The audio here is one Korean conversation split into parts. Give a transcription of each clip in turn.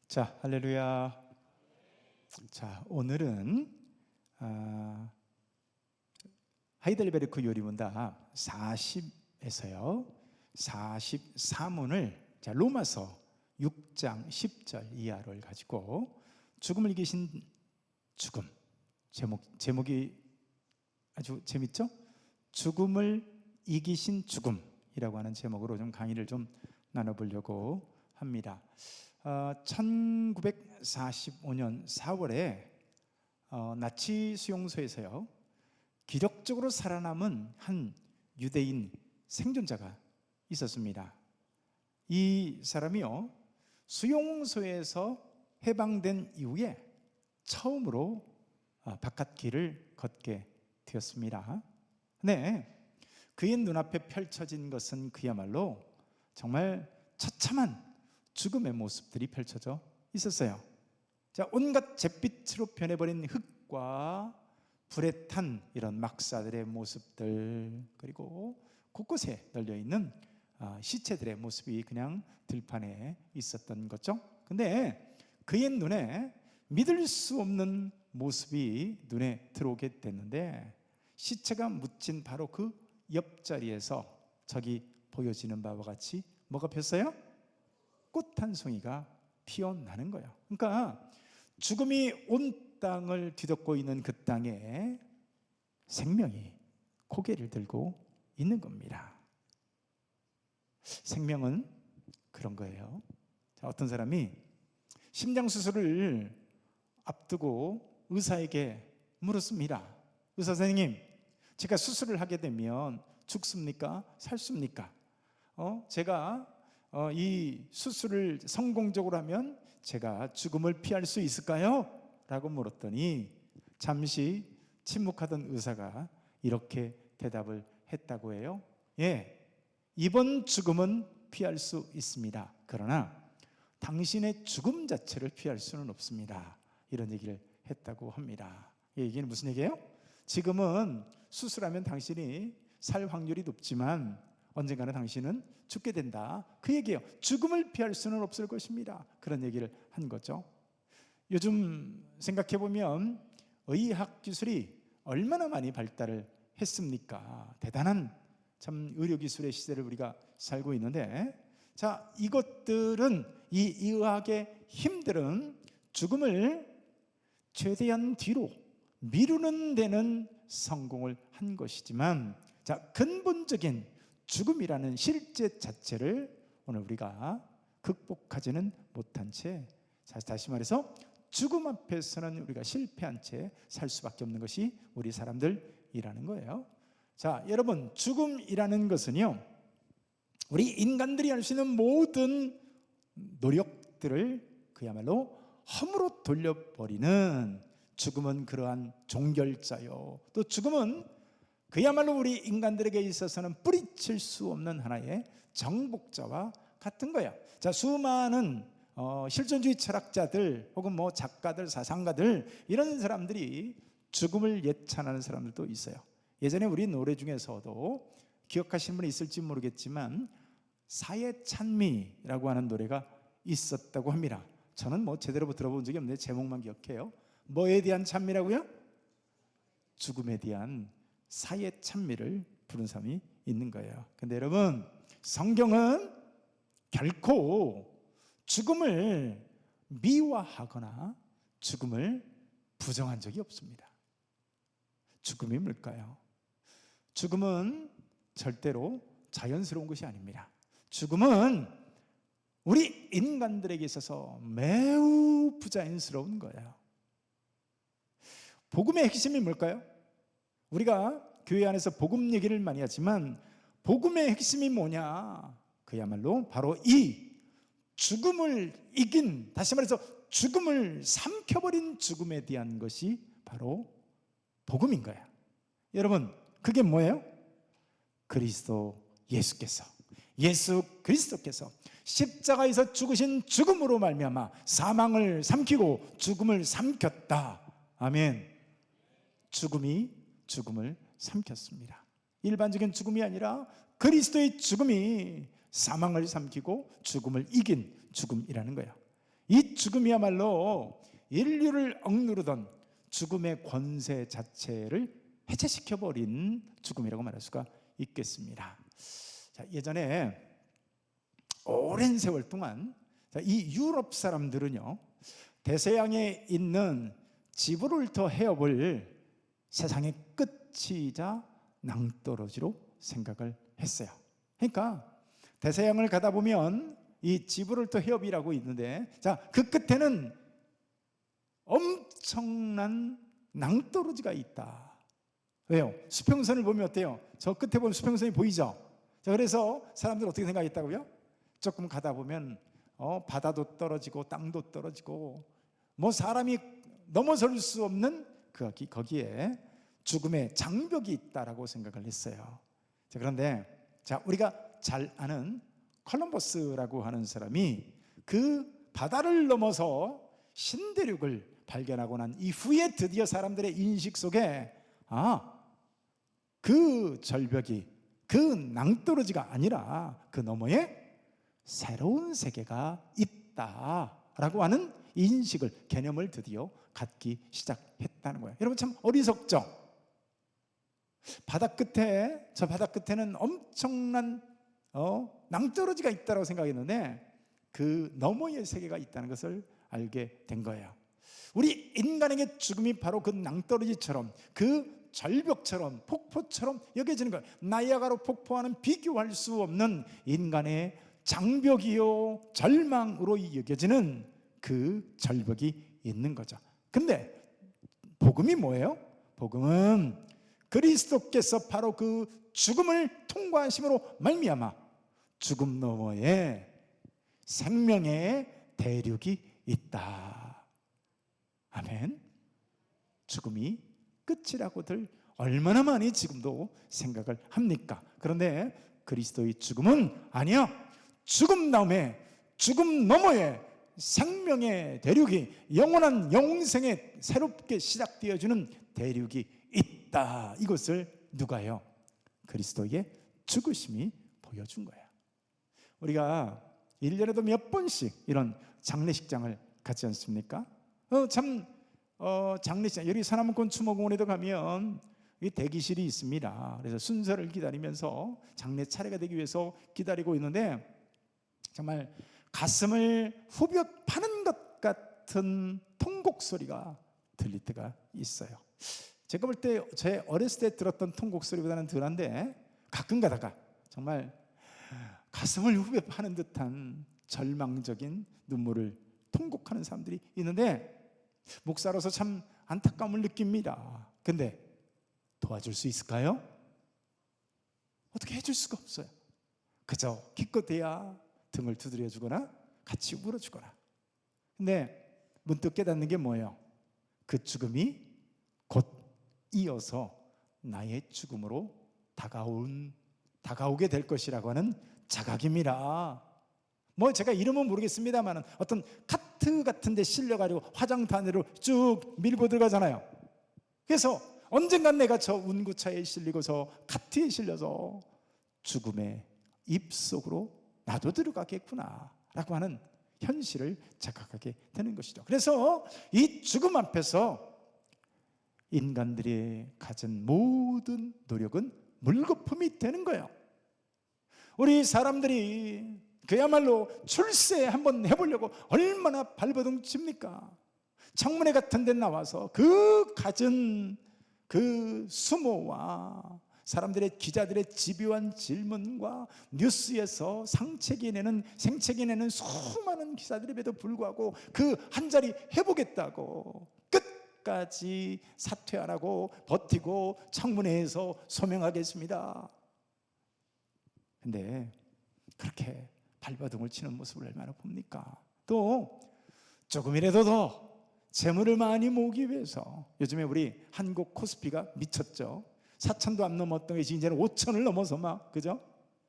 자, 할렐루야. 자, 오늘은 하이델베르크 요리문답 40에서요 44문을 로마서 6장 10절 이하를 가지고 죽음을 이기신 죽음, 제목이 아주 재밌죠? 죽음을 이기신 죽음이라고 하는 제목으로 좀 강의를 좀 나눠보려고 합니다. 1945년 4월에 나치 수용소에서요 기적적으로 살아남은 한 유대인 생존자가 있었습니다. 이 사람이요 수용소에서 해방된 이후에 처음으로 바깥길을 걷게 되었습니다. 네, 그의 눈앞에 펼쳐진 것은 그야말로 정말 처참한 죽음의 모습들이 펼쳐져 있었어요. 자, 온갖 잿빛으로 변해버린 흙과 불에 탄 이런 막사들의 모습들, 그리고 곳곳에 널려있는 시체들의 모습이 그냥 들판에 있었던 거죠. 근데 그의 눈에 믿을 수 없는 모습이 눈에 들어오게 됐는데, 시체가 묻힌 바로 그 옆자리에서 저기 보여지는 바와 같이 뭐가 폈어요? 꽃 한 송이가 피어나는 거예요. 그러니까 죽음이 온 땅을 뒤덮고 있는 그 땅에 생명이 고개를 들고 있는 겁니다. 생명은 그런 거예요. 자, 어떤 사람이 심장수술을 앞두고 의사에게 물었습니다. 의사 선생님, 제가 수술을 하게 되면 죽습니까? 살습니까? 제가 이 수술을 성공적으로 하면 제가 죽음을 피할 수 있을까요? 라고 물었더니 잠시 침묵하던 의사가 이렇게 대답을 했다고 해요. 예, 이번 죽음은 피할 수 있습니다. 그러나 당신의 죽음 자체를 피할 수는 없습니다. 이런 얘기를 했다고 합니다. 이 얘기는 무슨 얘기예요? 지금은 수술하면 당신이 살 확률이 높지만 언젠가는 당신은 죽게 된다, 그 얘기예요. 죽음을 피할 수는 없을 것입니다. 그런 얘기를 한 거죠. 요즘 생각해보면 의학 기술이 얼마나 많이 발달을 했습니까? 대단한 참 의료기술의 시대를 우리가 살고 있는데, 자, 이것들은 이 의학의 힘들은 죽음을 최대한 뒤로 미루는 데는 성공을 한 것이지만, 자, 근본적인 죽음이라는 실제 자체를 오늘 우리가 극복하지는 못한 채, 다시 말해서 죽음 앞에서는 우리가 실패한 채 살 수밖에 없는 것이 우리 사람들이라는 거예요. 자, 여러분, 죽음이라는 것은요 우리 인간들이 할 수 있는 모든 노력들을 그야말로 허물로 돌려버리는, 죽음은 그러한 종결자요, 또 죽음은 그야말로 우리 인간들에게 있어서는 뿌리칠 수 없는 하나의 정복자와 같은 거야. 자, 수많은 실존주의 철학자들 혹은 작가들, 사상가들, 이런 사람들이 죽음을 예찬하는 사람들도 있어요. 예전에 우리 노래 중에서도 기억하시는 분이 있을지 모르겠지만 사회찬미라고 하는 노래가 있었다고 합니다. 저는 제대로 들어본 적이 없는데 제목만 기억해요. 뭐에 대한 찬미라고요? 죽음에 대한 사의 찬미를 부른 사람이 있는 거예요. 근데 여러분, 성경은 결코 죽음을 미화하거나 죽음을 부정한 적이 없습니다. 죽음이 뭘까요? 죽음은 절대로 자연스러운 것이 아닙니다. 죽음은 우리 인간들에게 있어서 매우 부자연스러운 거예요. 복음의 핵심이 뭘까요? 우리가 교회 안에서 복음 얘기를 많이 하지만 복음의 핵심이 뭐냐? 그야말로 바로 이 죽음을 이긴, 다시 말해서 죽음을 삼켜버린 죽음에 대한 것이 바로 복음인 거야. 여러분, 그게 뭐예요? 예수 그리스도께서 십자가에서 죽으신 죽음으로 말미암아 사망을 삼키고 죽음을 삼켰다. 아멘. 죽음을 삼켰습니다. 일반적인 죽음이 아니라 그리스도의 죽음이 사망을 삼키고 죽음을 이긴 죽음이라는 거예요. 이 죽음이야말로 인류를 억누르던 죽음의 권세 자체를 해체시켜버린 죽음이라고 말할 수가 있겠습니다. 자, 예전에 오랜 세월 동안 이 유럽 사람들은요, 대서양에 있는 지브롤터 해협을 세상의 끝이자 낭떠러지로 생각을 했어요. 그러니까 대서양을 가다 보면 이 지브롤터 해협이라고 있는데, 자, 그 끝에는 엄청난 낭떠러지가 있다. 왜요? 수평선을 보면 어때요? 저 끝에 보면 수평선이 보이죠? 자, 그래서 사람들 어떻게 생각했다고요? 조금 가다 보면 바다도 떨어지고 땅도 떨어지고 뭐 사람이 넘어설 수 없는 거기에 죽음의 장벽이 있다라고 생각을 했어요. 자, 그런데 자, 우리가 잘 아는 콜럼버스라고 하는 사람이 그 바다를 넘어서 신대륙을 발견하고 난 이후에 드디어 사람들의 인식 속에 그 절벽이, 그 낭떠러지가 아니라 그 너머에 새로운 세계가 있다라고 하는 인식을, 개념을 드디어 갖기 시작했다는 거예요. 여러분 참 어리석죠? 저 바다 끝에는 엄청난 낭떠러지가 있다고 생각했는데 그 너머의 세계가 있다는 것을 알게 된 거예요. 우리 인간에게 죽음이 바로 그 낭떠러지처럼, 그 절벽처럼, 폭포처럼 여겨지는 거예요. 나이아가라 폭포와는 비교할 수 없는 인간의 장벽이요, 절망으로 여겨지는 그 절벽이 있는 거죠. 근데 복음이 뭐예요? 복음은 그리스도께서 바로 그 죽음을 통과하심으로 말미암아 죽음 너머에 생명의 대륙이 있다. 아멘. 죽음이 끝이라고들 얼마나 많이 지금도 생각을 합니까? 그런데 그리스도의 죽음은 아니야. 죽음 다음에, 죽음 너머에 생명의 대륙이, 영원한 영생에 새롭게 시작되어지는 대륙이 있다. 이것을 누가요? 그리스도의 죽으심이 보여준 거예요. 우리가 1년에도 몇 번씩 이런 장례식장을 갖지 않습니까? 장례식장, 여기 사남권 추모공원에도 가면 이 대기실이 있습니다. 그래서 순서를 기다리면서 장례 차례가 되기 위해서 기다리고 있는데 정말 가슴을 후벼 파는 것 같은 통곡 소리가 들릴 때가 있어요. 제가 볼 때 제 어렸을 때 들었던 통곡 소리보다는 덜한데 가끔 가다가 정말 가슴을 후벼 파는 듯한 절망적인 눈물을 통곡하는 사람들이 있는데 목사로서 참 안타까움을 느낍니다. 근데 도와줄 수 있을까요? 어떻게 해줄 수가 없어요. 그저 기껏해야 등을 두드려 주거나 같이 울어주거나. 근데 문득 깨닫는 게 뭐예요? 그 죽음이 곧 이어서 나의 죽음으로 다가오게 될 것이라고 하는 자각입니다. 뭐 제가 이름은 모르겠습니다만 어떤 카트 같은 데 실려가지고 화장단으로 쭉 밀고 들어가잖아요. 그래서 언젠간 내가 저 운구차에 실리고서 카트에 실려서 죽음의 입속으로 나도 들어가겠구나 라고 하는 현실을 자각하게 되는 것이죠. 그래서 이 죽음 앞에서 인간들이 가진 모든 노력은 물거품이 되는 거예요. 우리 사람들이 그야말로 출세 한번 해보려고 얼마나 발버둥 칩니까? 청문회 같은 데 나와서 그 갖은 그 수모와 사람들의, 기자들의 집요한 질문과 뉴스에서 생채기 내는 수많은 기사들에도 불구하고 그 한 자리 해보겠다고 끝까지 사퇴 안 하고 버티고 청문회에서 소명하겠습니다. 근데 그렇게 발버둥을 치는 모습을 얼마나 봅니까? 또 조금이라도 더 재물을 많이 모으기 위해서 요즘에 우리 한국 코스피가 미쳤죠. 4천도 안 넘었던 것이 이제는 5천을 넘어서 막, 그죠?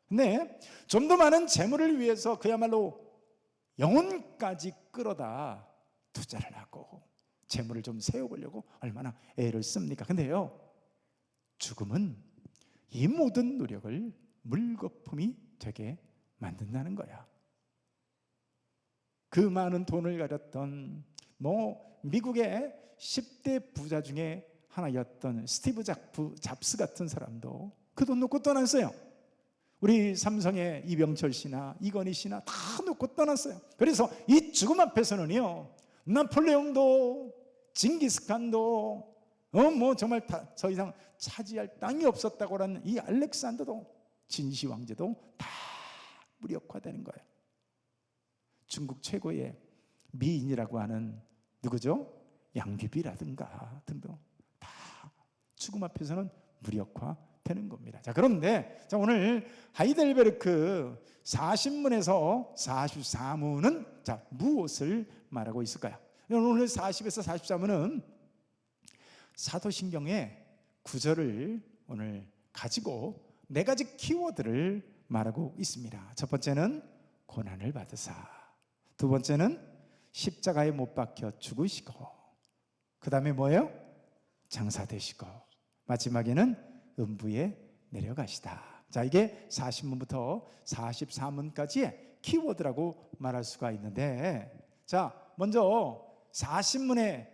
근데 좀 더 많은 재물을 위해서 그야말로 영혼까지 끌어다 투자를 하고 재물을 좀 세워보려고 얼마나 애를 씁니까? 근데요, 죽음은 이 모든 노력을 물거품이 되게 만든다는 거야. 그 많은 돈을 가졌던 미국의 10대 부자 중에 하나였던 스티브 잡스 같은 사람도 그 돈 놓고 떠났어요. 우리 삼성의 이병철 씨나 이건희 씨나 다 놓고 떠났어요. 그래서 이 죽음 앞에서는요, 나폴레옹도 징기스칸도 정말 더 이상 차지할 땅이 없었다고 하는 이 알렉산더도 진시 황제도 다 무력화되는 거예요. 중국 최고의 미인이라고 하는 누구죠? 양귀비라든가 등등 다 죽음 앞에서는 무력화되는 겁니다. 자, 그런데 오늘 하이델베르크 40문에서 44문은 무엇을 말하고 있을까요? 오늘 40에서 44문은 사도신경의 구절을 오늘 가지고 4가지 키워드를 말하고 있습니다. 첫 번째는 고난을 받으사, 두 번째는 십자가에 못 박혀 죽으시고, 그 다음에 뭐예요? 장사되시고, 마지막에는 음부에 내려가시다. 자, 이게 40문부터 44문까지의 키워드라고 말할 수가 있는데, 자, 먼저 40문의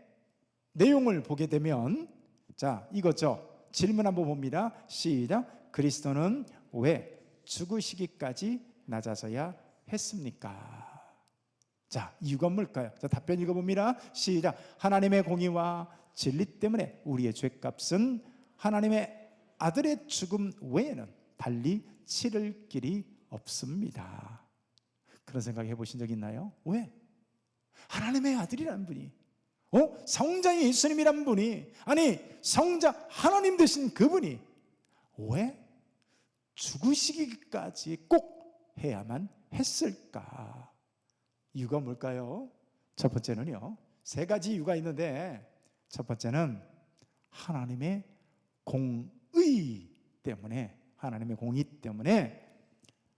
내용을 보게 되면 이거죠. 질문 한번 봅니다. 시작. 그리스도는 왜 죽으시기까지 낮아져야 했습니까? 자, 이유가 뭘까요? 자, 답변 읽어봅니다. 시작. 하나님의 공의와 진리 때문에 우리의 죄값은 하나님의 아들의 죽음 외에는 달리 치를 길이 없습니다. 그런 생각 해보신 적 있나요? 왜? 하나님의 아들이라는 분이, 성자 예수님이란 분이, 아니 성자 하나님 되신 그분이 왜 죽으시기까지 꼭 해야만 했을까? 이유가 뭘까요? 첫 번째는요, 3가지 이유가 있는데, 첫 번째는 하나님의 공의 때문에, 하나님의 공의 때문에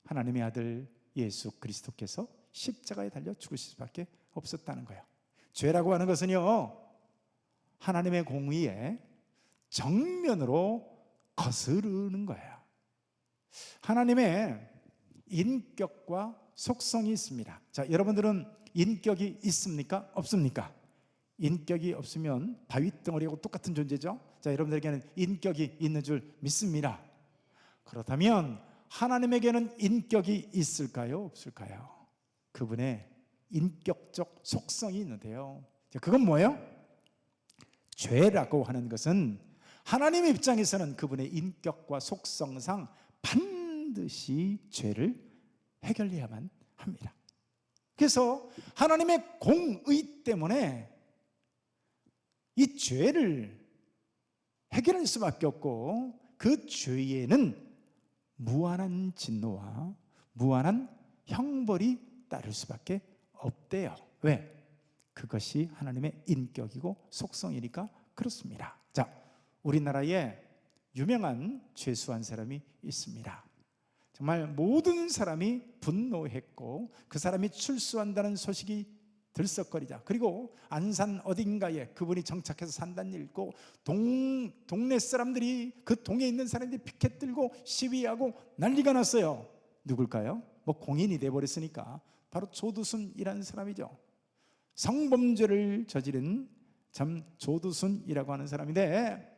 하나님의 아들 예수 그리스도께서 십자가에 달려 죽으실 수밖에 없었다는 거예요. 죄라고 하는 것은요, 하나님의 공의에 정면으로 거스르는 거예요. 하나님의 인격과 속성이 있습니다. 자, 여러분들은 인격이 있습니까? 없습니까? 인격이 없으면 바위덩어리하고 똑같은 존재죠. 자, 여러분들에게는 인격이 있는 줄 믿습니다. 그렇다면 하나님에게는 인격이 있을까요? 없을까요? 그분의 인격적 속성이 있는데요, 그건 뭐예요? 죄라고 하는 것은 하나님 입장에서는 그분의 인격과 속성상 반드시 죄를 해결해야만 합니다. 그래서 하나님의 공의 때문에 이 죄를 해결할 수밖에 없고, 그 죄에는 무한한 진노와 무한한 형벌이 따를 수밖에 없대요. 왜? 그것이 하나님의 인격이고 속성이니까 그렇습니다. 자, 우리나라에 유명한 죄수한 사람이 있습니다. 정말 모든 사람이 분노했고, 그 사람이 출소한다는 소식이 들썩거리자, 그리고 안산 어딘가에 그분이 정착해서 산다는 일 있고, 동네 사람들이, 그 동에 있는 사람들이 피켓 들고 시위하고 난리가 났어요. 누굴까요? 공인이 돼버렸으니까 바로 조두순이라는 사람이죠. 성범죄를 저지른 조두순이라고 하는 사람인데,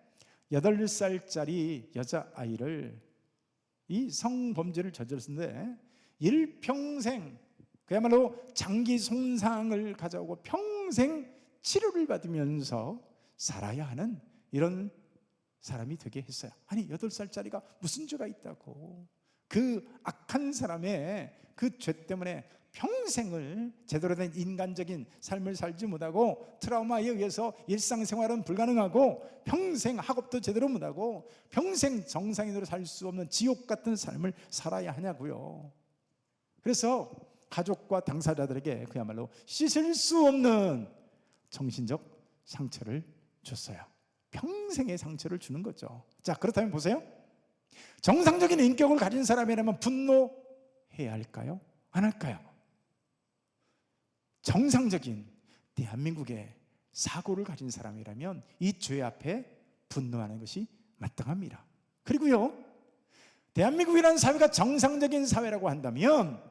8살짜리 여자아이를 이 성범죄를 저질렀는데 일평생, 그야말로 장기 손상을 가져오고 평생 치료를 받으면서 살아야 하는 이런 사람이 되게 했어요. 아니, 8살짜리가 무슨 죄가 있다고. 그 악한 사람의 그 죄 때문에 평생을 제대로 된 인간적인 삶을 살지 못하고, 트라우마에 의해서 일상생활은 불가능하고, 평생 학업도 제대로 못하고, 평생 정상인으로 살 수 없는 지옥 같은 삶을 살아야 하냐고요. 그래서 가족과 당사자들에게 그야말로 씻을 수 없는 정신적 상처를 줬어요. 평생의 상처를 주는 거죠. 자, 그렇다면 보세요. 정상적인 인격을 가진 사람이라면 분노해야 할까요? 안 할까요? 정상적인 대한민국의 사고를 가진 사람이라면 이 죄 앞에 분노하는 것이 마땅합니다. 그리고요, 대한민국이라는 사회가 정상적인 사회라고 한다면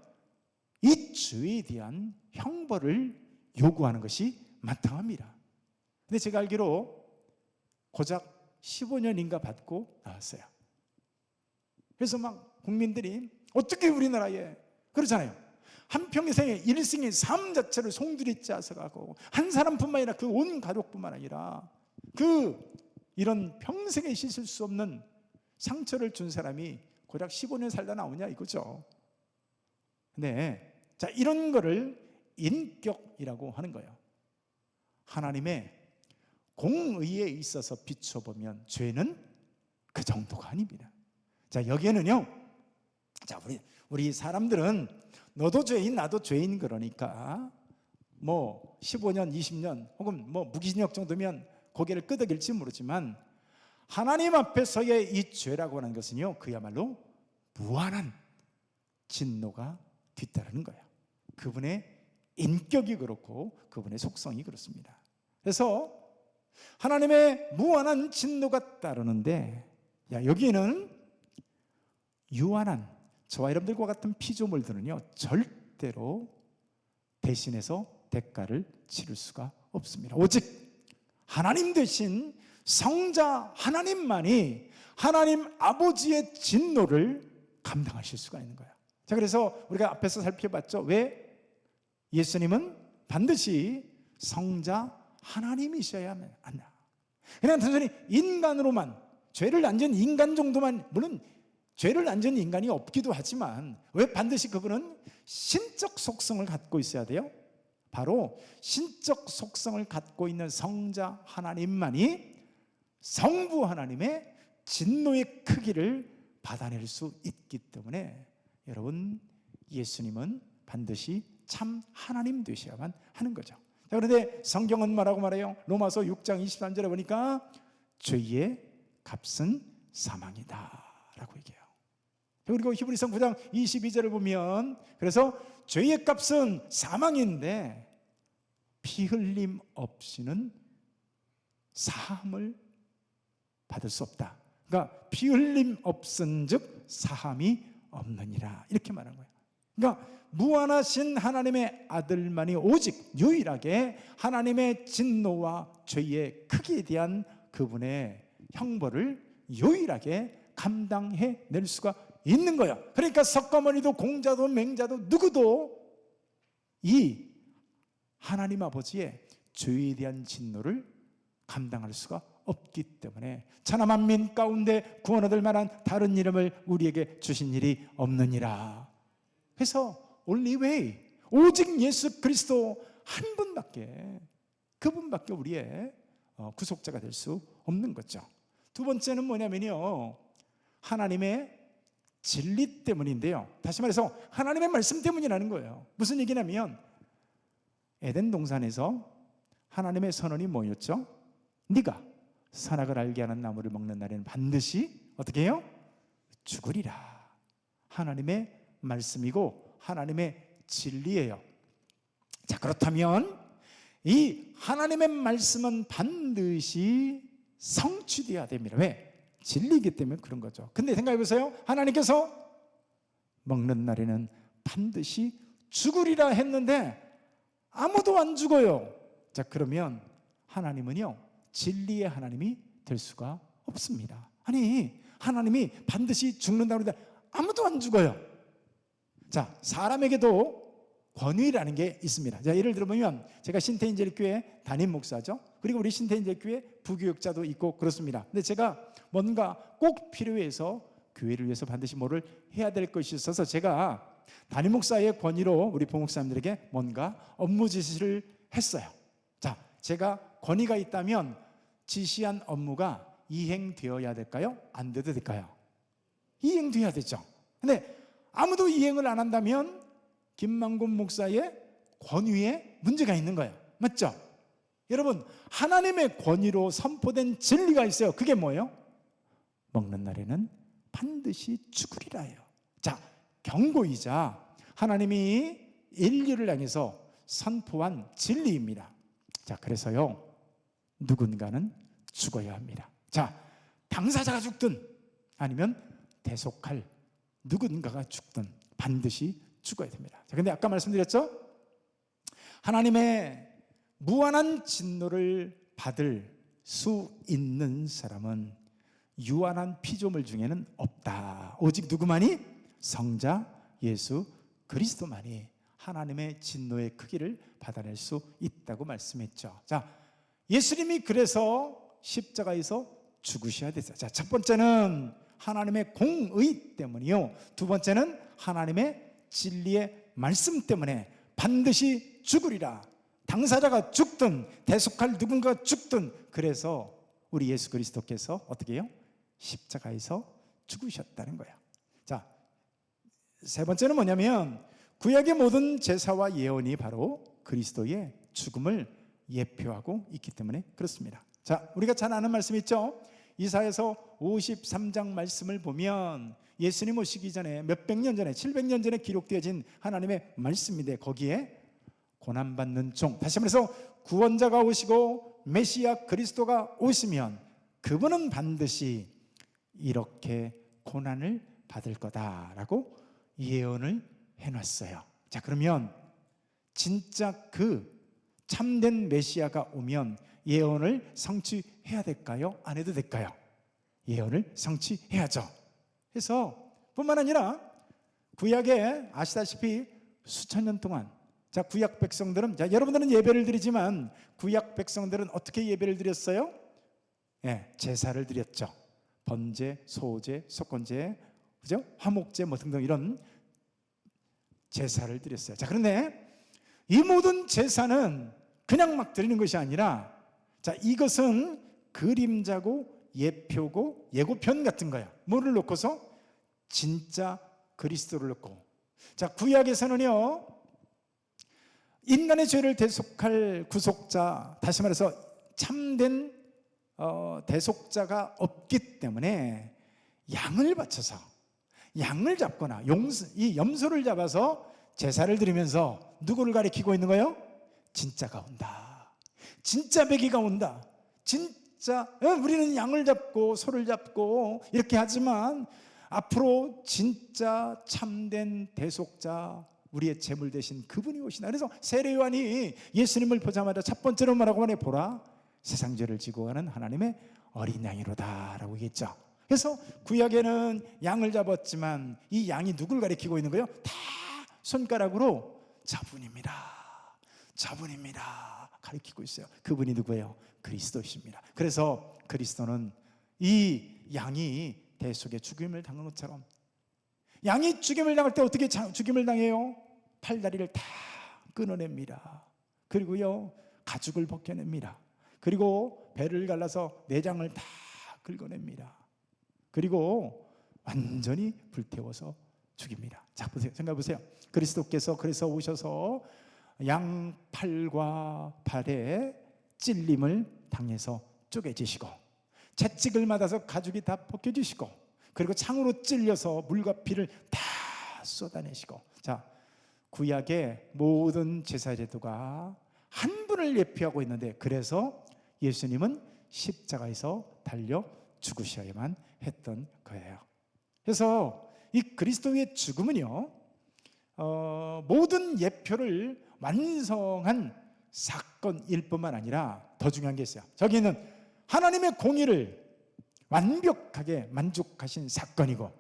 이 죄에 대한 형벌을 요구하는 것이 마땅합니다. 근데 제가 알기로 고작 15년인가 받고 나왔어요. 그래서 막 국민들이 어떻게 우리나라에 그러잖아요. 한평생의 일생의 삶 자체를 송두리 짜서 가고, 한 사람뿐만 아니라 그 온 가족뿐만 아니라 이런 평생에 씻을 수 없는 상처를 준 사람이 고작 15년 살다 나오냐 이거죠. 네, 자, 이런 거를 인격이라고 하는 거예요. 하나님의 공의에 있어서 비춰보면 죄는 그 정도가 아닙니다. 자, 여기에는요, 자, 우리 사람들은 너도 죄인 나도 죄인 그러니까 뭐 15년 20년 혹은 뭐 무기징역 정도면 고개를 끄덕일지 모르지만, 하나님 앞에서의 이 죄라고 하는 것은요, 그야말로 무한한 진노가 뒤따르는 거예요. 그분의 인격이 그렇고 그분의 속성이 그렇습니다. 그래서 하나님의 무한한 진노가 따르는데, 여기에는 유한한 저와 여러분들과 같은 피조물들은요, 절대로 대신해서 대가를 치를 수가 없습니다. 오직 하나님 대신 성자 하나님만이 하나님 아버지의 진노를 감당하실 수가 있는 거예요. 자, 그래서 우리가 앞에서 살펴봤죠. 왜 예수님은 반드시 성자 하나님이셔야 한다. 그냥 단순히 인간으로만, 죄를 안 지은 인간 정도만, 물론 죄를 안 지은 인간이 없기도 하지만, 왜 반드시 그분은 신적 속성을 갖고 있어야 돼요? 바로 신적 속성을 갖고 있는 성자 하나님만이 성부 하나님의 진노의 크기를 받아낼 수 있기 때문에, 여러분, 예수님은 반드시 참 하나님 되셔야만 하는 거죠. 자, 그런데 성경은 뭐라고 말해요? 로마서 6장 23절에 보니까 죄의 값은 사망이다 라고 얘기해요. 그리고 히브리서 9장 22절을 보면, 그래서 죄의 값은 사망인데 피 흘림 없이는 사함을 받을 수 없다. 그러니까 피 흘림 없은즉 사함이 없느니라, 이렇게 말한 거예요. 그러니까 무한하신 하나님의 아들만이 오직 유일하게 하나님의 진노와 죄의 크기에 대한 그분의 형벌을 유일하게 감당해 낼 수가 있는 거야. 그러니까 석가모니도 공자도 맹자도 누구도 이 하나님 아버지의 죄에 대한 진노를 감당할 수가 없기 때문에 천하 만민 가운데 구원 얻을 만한 다른 이름을 우리에게 주신 일이 없느니라. 그래서 only way, 오직 예수 그리스도 한 분밖에, 그분밖에 우리의 구속자가 될 수 없는 거죠. 두 번째는 뭐냐면요, 하나님의 진리 때문인데요. 다시 말해서 하나님의 말씀 때문이라는 거예요. 무슨 얘기냐면, 에덴 동산에서 하나님의 선언이 뭐였죠? 네가 선악을 알게 하는 나무를 먹는 날에는 반드시 어떻게 해요? 죽으리라. 하나님의 말씀이고 하나님의 진리예요. 자, 그렇다면 이 하나님의 말씀은 반드시 성취되어야 됩니다. 왜? 진리이기 때문에 그런 거죠. 근데 생각해 보세요. 하나님께서 먹는 날에는 반드시 죽으리라 했는데 아무도 안 죽어요. 자, 그러면 하나님은요, 진리의 하나님이 될 수가 없습니다. 아니, 하나님이 반드시 죽는다고 하는데 아무도 안 죽어요. 자, 사람에게도 권위라는 게 있습니다. 자, 예를 들어보면 제가 신태인제일교회 담임 목사죠. 그리고 우리 신태인제일교회 부교육자도 있고 그렇습니다. 근데 제가 뭔가 꼭 필요해서 교회를 위해서 반드시 뭐를 해야 될 것이 있어서 제가 담임 목사의 권위로 우리 부목사님들에게 뭔가 업무 지시를 했어요. 자, 제가 권위가 있다면 지시한 업무가 이행되어야 될까요? 안 돼도 될까요? 이행돼야 되죠. 근데 아무도 이행을 안 한다면 김만곤 목사의 권위에 문제가 있는 거예요. 맞죠? 여러분, 하나님의 권위로 선포된 진리가 있어요. 그게 뭐예요? 먹는 날에는 반드시 죽으리라예요. 자, 경고이자 하나님이 인류를 향해서 선포한 진리입니다. 자, 그래서요, 누군가는 죽어야 합니다. 자, 당사자가 죽든 아니면 대속할 누군가가 죽든 반드시 죽어야 됩니다. 자, 근데 아까 말씀드렸죠? 하나님의 무한한 진노를 받을 수 있는 사람은 유한한 피조물 중에는 없다. 오직 누구만이? 성자 예수 그리스도만이 하나님의 진노의 크기를 받아낼 수 있다고 말씀했죠. 자, 예수님이 그래서 십자가에서 죽으셔야 됐어요. 자, 첫 번째는 하나님의 공의 때문이요. 두 번째는 하나님의 진리의 말씀 때문에 반드시 죽으리라. 당사자가 죽든 대속할 누군가가 죽든 그래서 우리 예수 그리스도께서 어떻게 해요? 십자가에서 죽으셨다는 거예요. 자, 세 번째는 뭐냐면 구약의 모든 제사와 예언이 바로 그리스도의 죽음을 예표하고 있기 때문에 그렇습니다. 자, 우리가 잘 아는 말씀 있죠? 이사야서 53장 말씀을 보면 예수님 오시기 전에 몇백 년 전에 700년 전에 기록되어진 하나님의 말씀인데 거기에 고난받는 종, 다시 말해서 구원자가 오시고 메시아 그리스도가 오시면 그분은 반드시 이렇게 고난을 받을 거다라고 예언을 해놨어요. 자, 그러면 진짜 그 참된 메시아가 오면 예언을 성취해야 될까요? 안 해도 될까요? 예언을 성취해야죠. 그래서 뿐만 아니라 구약에 아시다시피 수천 년 동안 자, 구약 백성들은, 자, 여러분들은 예배를 드리지만 구약 백성들은 어떻게 예배를 드렸어요? 예, 제사를 드렸죠. 번제, 소제, 속건제, 그죠? 화목제 뭐 등등 이런 제사를 드렸어요. 자, 그런데 이 모든 제사는 그냥 막 드리는 것이 아니라 자, 이것은 그림자고 예표고 예고편 같은 거야. 뭐를 놓고서? 진짜 그리스도를 놓고. 자, 구약에서는요 인간의 죄를 대속할 구속자, 다시 말해서 참된 대속자가 없기 때문에 양을 바쳐서 양을 잡거나 이 염소를 잡아서 제사를 드리면서 누구를 가리키고 있는 거예요? 진짜가 온다. 진짜 매기가 온다. 진짜 우리는 양을 잡고 소를 잡고 이렇게 하지만 앞으로 진짜 참된 대속자, 우리의 제물 대신 그분이 오시나. 그래서 세례요한이 예수님을 보자마자 첫 번째로 뭐라고 하네? 보라, 세상 죄를 지고 가는 하나님의 어린 양이로다 라고 얘기했죠. 그래서 구약에는 양을 잡았지만 이 양이 누굴 가리키고 있는 거예요? 다 손가락으로 저분입니다, 저분입니다 가리키고 있어요. 그분이 누구예요? 그리스도이십니다. 그래서 그리스도는 이 양이 대속의 죽임을 당한 것처럼, 양이 죽임을 당할 때 어떻게 죽임을 당해요? 팔다리를 다 끊어냅니다. 그리고요 가죽을 벗겨냅니다. 그리고 배를 갈라서 내장을 다 긁어냅니다. 그리고 완전히 불태워서 죽입니다. 자, 보세요. 생각해 보세요. 그리스도께서 그래서 오셔서 양 팔과 발에 찔림을 당해서 쪼개지시고 채찍을 맞아서 가죽이 다 벗겨지시고 그리고 창으로 찔려서 물과 피를 다 쏟아내시고. 자, 구약의 모든 제사 제도가 한 분을 예표하고 있는데 그래서 예수님은 십자가에서 달려 죽으셔야만 했던 거예요. 그래서 이 그리스도의 죽음은요 모든 예표를 완성한 사건일 뿐만 아니라 더 중요한 게 있어요. 저기는 하나님의 공의를 완벽하게 만족하신 사건이고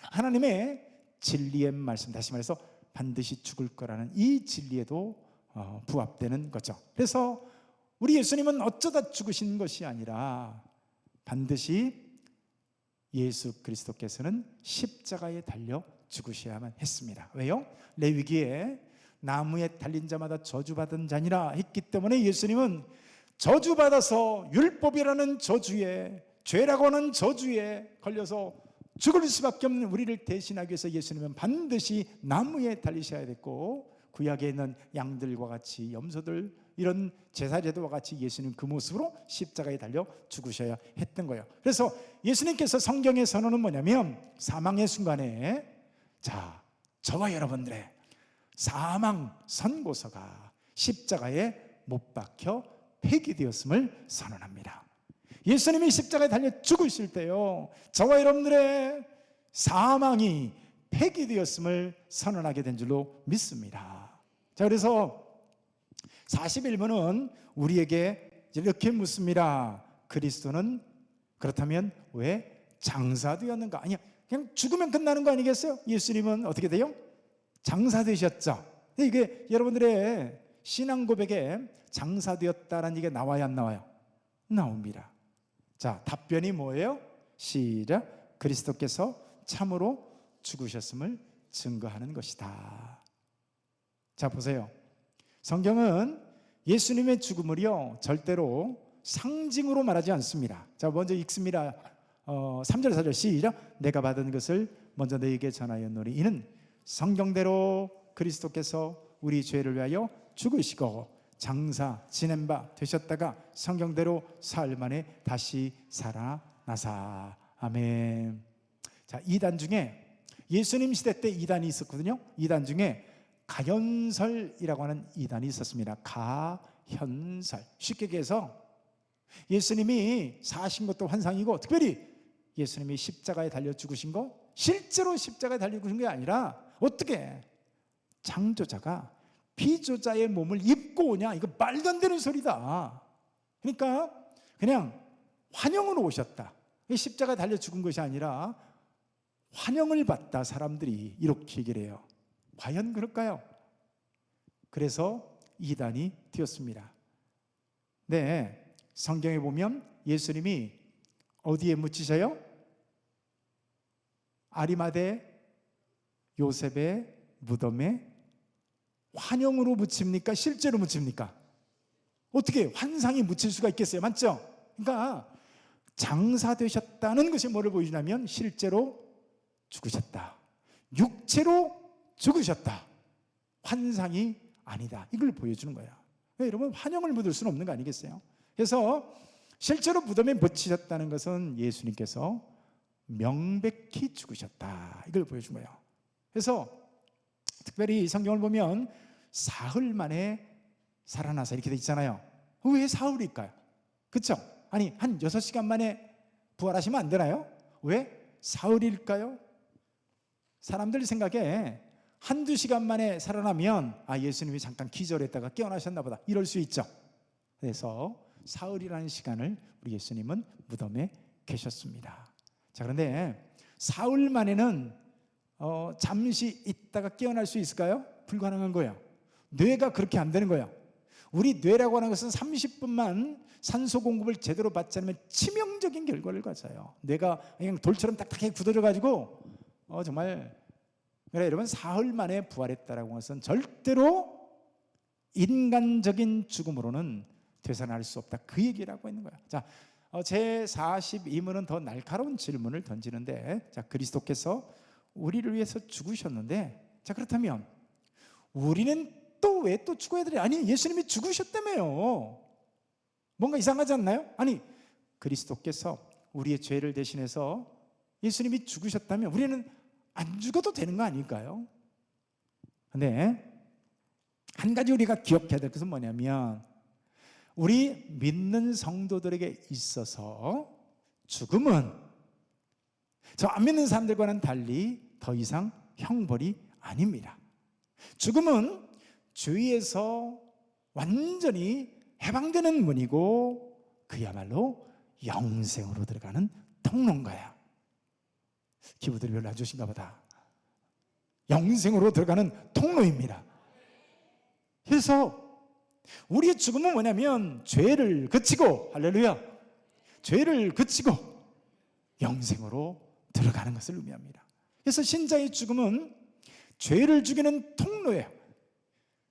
하나님의 진리의 말씀, 다시 말해서 반드시 죽을 거라는 이 진리에도 부합되는 거죠. 그래서 우리 예수님은 어쩌다 죽으신 것이 아니라 반드시 예수 그리스도께서는 십자가에 달려 죽으셔야만 했습니다. 왜요? 레위기에 나무에 달린 자마다 저주받은 자니라 했기 때문에 예수님은 저주받아서 율법이라는 저주에, 죄라고 하는 저주에 걸려서 죽을 수밖에 없는 우리를 대신하기 위해서 예수님은 반드시 나무에 달리셔야 됐고 구약에 있는 양들과 같이 염소들 이런 제사제도와 같이 예수님 그 모습으로 십자가에 달려 죽으셔야 했던 거예요. 그래서 예수님께서 성경의 선언은 뭐냐면 사망의 순간에 자, 저와 여러분들의 사망 선고서가 십자가에 못 박혀 폐기되었음을 선언합니다. 예수님이 십자가에 달려 죽으실 때요 저와 여러분들의 사망이 폐기되었음을 선언하게 된 줄로 믿습니다. 자, 그래서 41번은 우리에게 이렇게 묻습니다. 그리스도는 그렇다면 왜 장사되었는가? 아니야, 그냥 죽으면 끝나는 거 아니겠어요? 예수님은 어떻게 돼요? 장사되셨죠. 이게 여러분들의 신앙 고백에 장사되었다라는 얘기가 나와야 안 나와요? 나옵니다. 자, 답변이 뭐예요? 시작. 그리스도께서 참으로 죽으셨음을 증거하는 것이다. 자, 보세요. 성경은 예수님의 죽음을요 절대로 상징으로 말하지 않습니다. 자, 먼저 읽습니다. 3절 4절 시작. 내가 받은 것을 먼저 너에게 전하였노니 이는 성경대로 그리스도께서 우리 죄를 위하여 죽으시고 장사 지낸 바 되셨다가 성경대로 사흘 만에 다시 살아나사. 아멘. 자, 이단 중에 예수님 시대 때 이단이 있었거든요. 이단 중에 가현설이라고 하는 이단이 있었습니다. 가현설. 쉽게 얘기해서 예수님이 사신 것도 환상이고, 특별히 예수님이 십자가에 달려 죽으신 거, 실제로 십자가에 달려 죽으신 게 아니라 어떻게 창조자가 피조자의 몸을 입고 오냐, 이거 말도 안 되는 소리다. 그러니까 그냥 환영으로 오셨다. 십자가에 달려 죽은 것이 아니라 환영을 받다. 사람들이 이렇게 얘기를 해요. 과연 그럴까요? 그래서 이단이 되었습니다. 네, 성경에 보면 예수님이 어디에 묻히셔요? 아리마대 요셉의 무덤에 환영으로 묻힙니까? 실제로 묻힙니까? 어떻게 환상이 묻힐 수가 있겠어요? 맞죠? 그러니까 장사되셨다는 것이 뭐를 보여주냐면 실제로 죽으셨다, 육체로 죽으셨다, 환상이 아니다, 이걸 보여주는 거야. 여러분, 환영을 묻을 수는 없는 거 아니겠어요? 그래서 실제로 무덤에 묻히셨다는 것은 예수님께서 명백히 죽으셨다, 이걸 보여준 거예요. 그래서 특별히 성경을 보면 사흘 만에 살아나서 이렇게 돼 있잖아요. 왜 사흘일까요? 그렇죠? 아니, 한 6시간 만에 부활하시면 안 되나요? 왜 사흘일까요? 사람들 생각에 한두 시간 만에 살아나면 예수님이 잠깐 기절했다가 깨어나셨나 보다, 이럴 수 있죠. 그래서 사흘이라는 시간을 우리 예수님은 무덤에 계셨습니다. 자, 그런데 사흘 만에는 잠시 있다가 깨어날 수 있을까요? 불가능한 거예요. 뇌가 그렇게 안 되는 거예요. 우리 뇌라고 하는 것은 30분만 산소 공급을 제대로 받지 않으면 치명적인 결과를 가져요. 뇌가 그냥 돌처럼 딱딱하게 굳어져가지고 정말, 그래, 여러분, 사흘 만에 부활했다라고 하는 것은 절대로 인간적인 죽음으로는 되살아날 수 없다, 그 얘기라고 있는 거야. 자, 제 42문은 더 날카로운 질문을 던지는데, 자, 그리스도께서 우리를 위해서 죽으셨는데, 자, 그렇다면 우리는 또 왜 또 죽어야 되냐? 아니, 예수님이 죽으셨다며요. 뭔가 이상하지 않나요? 아니, 그리스도께서 우리의 죄를 대신해서 예수님이 죽으셨다면 우리는 안 죽어도 되는 거 아닐까요? 근데 한 가지 우리가 기억해야 될 것은 뭐냐면, 우리 믿는 성도들에게 있어서 죽음은 저 안 믿는 사람들과는 달리 더 이상 형벌이 아닙니다. 죽음은 죄에서 완전히 해방되는 문이고, 그야말로 영생으로 들어가는 통로인 거야. 기부들이 별로 안 주신가 보다. 영생으로 들어가는 통로입니다. 그래서 우리의 죽음은 뭐냐면 죄를 그치고, 할렐루야, 죄를 그치고 영생으로 들어가는 것을 의미합니다. 그래서 신자의 죽음은 죄를 죽이는 통로예요.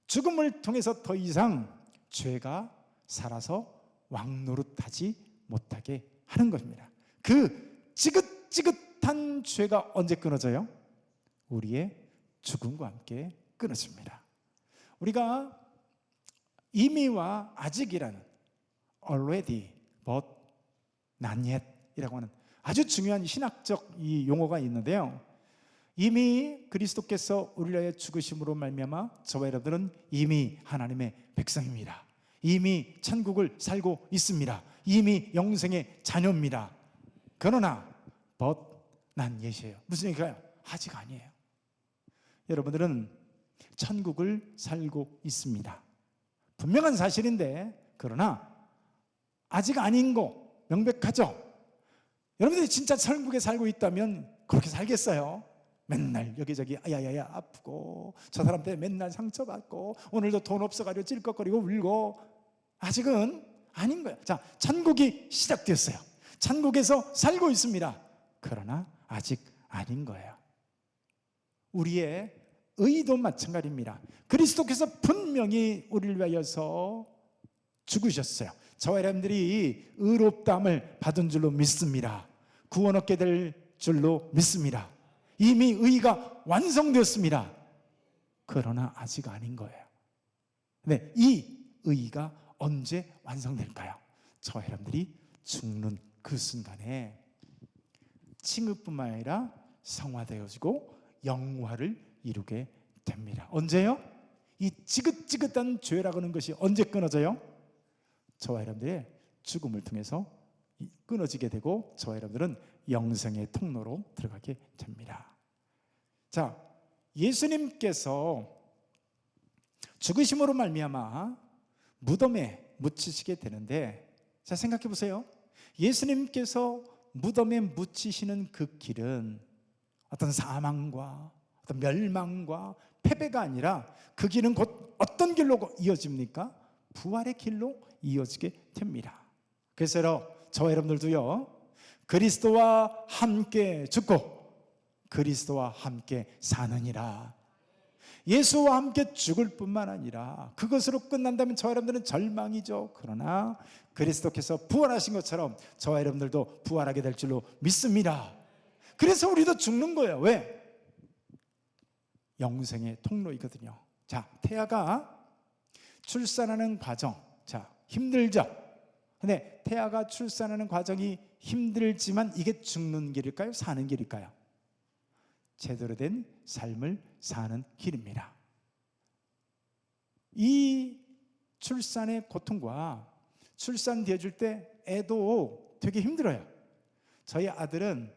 죽음을 통해서 더 이상 죄가 살아서 왕노릇하지 못하게 하는 것입니다. 그 지긋지긋한 죄가 언제 끊어져요? 우리의 죽음과 함께 끊어집니다. 우리가 이미와 아직이라는 already but not yet 이라고 하는 아주 중요한 신학적 이 용어가 있는데요, 이미 그리스도께서 우리를 위해 죽으심으로 말미암아 저와 여러분들은 이미 하나님의 백성입니다. 이미 천국을 살고 있습니다. 이미 영생의 자녀입니다. 그러나 but not yet이에요. 무슨 얘기가요? 아직 아니에요. 여러분들은 천국을 살고 있습니다. 분명한 사실인데, 그러나 아직 아닌 거 명백하죠? 여러분들이 진짜 천국에 살고 있다면 그렇게 살겠어요? 맨날 여기저기 아야야야 아프고 저 사람 때문에 맨날 상처받고 오늘도 돈 없어가지고 찔꺽거리고 울고, 아직은 아닌 거예요. 자, 천국이 시작됐어요. 천국에서 살고 있습니다. 그러나 아직 아닌 거예요. 우리의 의도 마찬가지입니다. 그리스도께서 분명히 우리를 위하여서 죽으셨어요. 저와 여러분들이 의롭다함을 받은 줄로 믿습니다. 구원 얻게 될 줄로 믿습니다. 이미 의가 완성되었습니다. 그러나 아직 아닌 거예요. 네, 이 의가 언제 완성될까요? 저와 여러분들이 죽는 그 순간에 칭의뿐만 아니라 성화되어지고 영화를 이루게 됩니다. 언제요? 이 지긋지긋한 죄라고 하는 것이 언제 끊어져요? 저와 여러분들의 죽음을 통해서 끊어지게 되고, 저와 여러분들은 영생의 통로로 들어가게 됩니다. 자, 예수님께서 죽으심으로 말미암아 무덤에 묻히시게 되는데, 자, 생각해 보세요. 예수님께서 무덤에 묻히시는 그 길은 어떤 사망과 어떤 멸망과 패배가 아니라 그 길은 곧 어떤 길로 이어집니까? 부활의 길로 이어지게 됩니다. 그래서 저와 여러분들도요, 그리스도와 함께 죽고 그리스도와 함께 사느니라. 예수와 함께 죽을 뿐만 아니라 그것으로 끝난다면 저와 여러분들은 절망이죠. 그러나 그리스도께서 부활하신 것처럼 저와 여러분들도 부활하게 될 줄로 믿습니다. 그래서 우리도 죽는 거예요. 왜? 영생의 통로이거든요. 자, 태아가 출산하는 과정, 자, 힘들죠. 근데 태아가 출산하는 과정이 힘들지만 이게 죽는 길일까요? 사는 길일까요? 제대로 된 삶을 사는 길입니다. 이 출산의 고통과 출산되어 줄 때 애도 되게 힘들어요. 저희 아들은